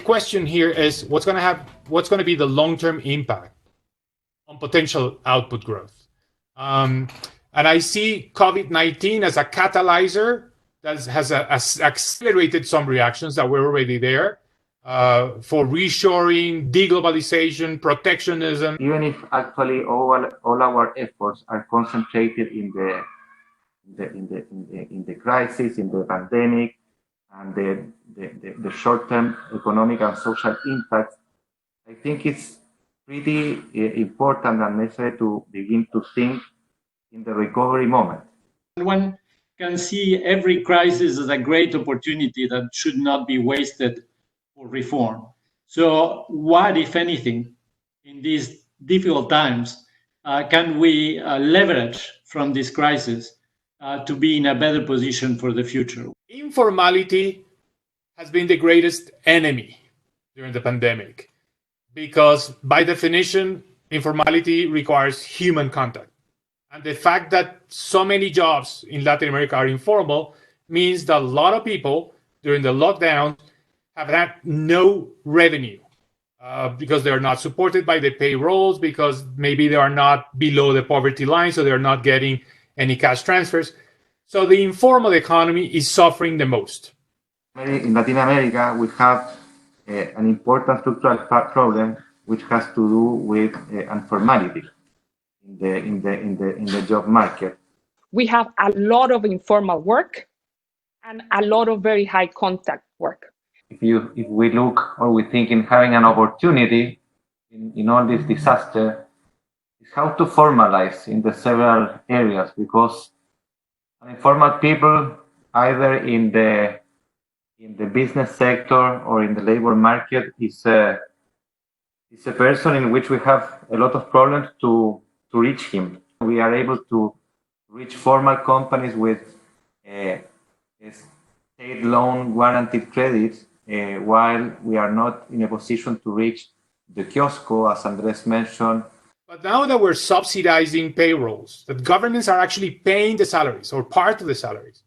question here is what's going to be the long-term impact on potential output growth? And I see COVID-19 as a catalyzer that has accelerated some reactions that were already there for reshoring, deglobalization, protectionism. Even if actually all our efforts are concentrated in the crisis, in the pandemic, and the short-term economic and social impact, I think it's pretty important and necessary to begin to think in the recovery moment. One can see every crisis as a great opportunity that should not be wasted for reform. So what, if anything, in these difficult times, can we leverage from this crisis to be in a better position for the future? Informality has been the greatest enemy during the pandemic because, by definition, informality requires human contact. And the fact that so many jobs in Latin America are informal means that a lot of people during the lockdown have had no revenue because they're not supported by the payrolls, because maybe they are not below the poverty line, so they're not getting any cash transfers. So the informal economy is suffering the most. In Latin America, we have an important structural problem which has to do with informality in the job market. We have a lot of informal work and a lot of very high contact work. If we look or we think in having an opportunity in all this disaster, is how to formalize in the several areas, because informal people, either in the business sector or in the labor market, is a person in which we have a lot of problems to reach him. We are able to reach formal companies with state loan guaranteed credits, while we are not in a position to reach the kiosco, as Andres mentioned. But now that we're subsidizing payrolls, that governments are actually paying the salaries or part of the salaries,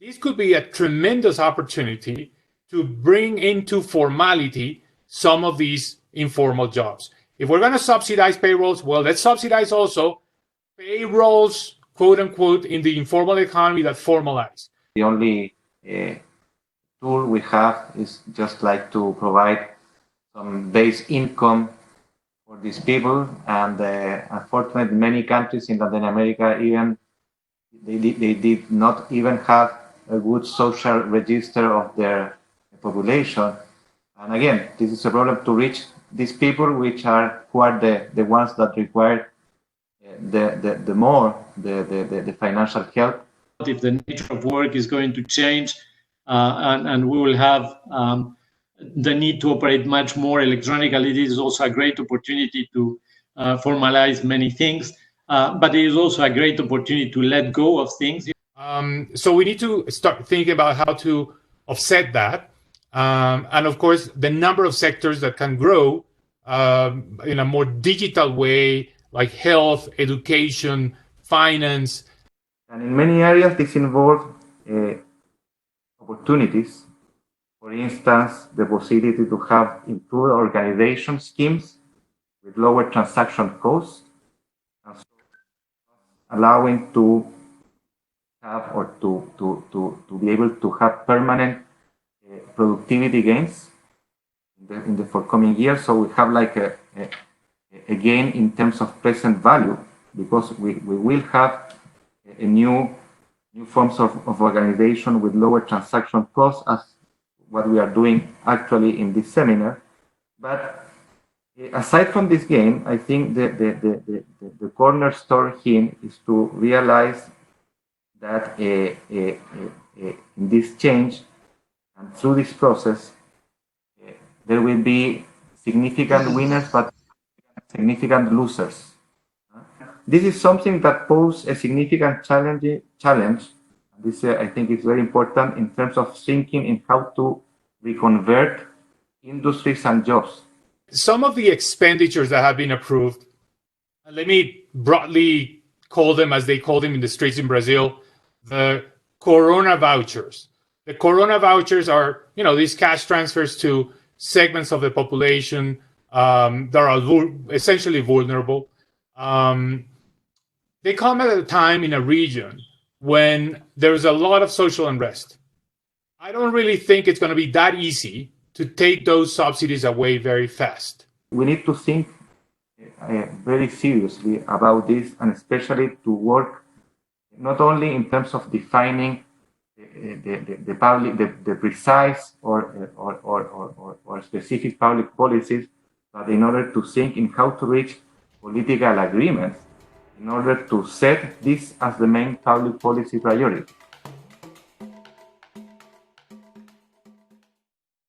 this could be a tremendous opportunity to bring into formality some of these informal jobs. If we're going to subsidize payrolls, well, let's subsidize also payrolls, quote unquote, in the informal economy that formalize. The only tool we have is just like to provide some base income for these people, and unfortunately, many countries in Latin America they did not even have a good social register of their population. And again, this is a problem to reach these people, who are the ones that require the financial help. If the nature of work is going to change, and we will have the need to operate much more electronically, this is also a great opportunity to formalize many things, but it is also a great opportunity to let go of things. So we need to start thinking about how to offset that. And of course, the number of sectors that can grow in a more digital way, like health, education, finance. And in many areas, this involves opportunities. For instance, the possibility to have improved organization schemes with lower transaction costs, and so allowing to have or to be able to have permanent productivity gains in the forthcoming years. So we have like a gain in terms of present value, because we will have a new forms of organization with lower transaction costs, as what we are doing actually in this seminar. But aside from this gain, I think the cornerstone here is to realize that in this change and through this process, there will be significant winners but significant losers. This is something that poses a significant challenge. This, I think, is very important in terms of thinking in how to reconvert industries and jobs. Some of the expenditures that have been approved, let me broadly call them as they call them in the streets in Brazil, the Corona vouchers. The Corona vouchers are, these cash transfers to segments of the population that are essentially vulnerable. They come at a time in a region when there's a lot of social unrest. I don't really think it's going to be that easy to take those subsidies away very fast. We need to think very seriously about this, and especially to work not only in terms of defining the precise or specific public policies, but in order to think in how to reach political agreements in order to set this as the main public policy priority.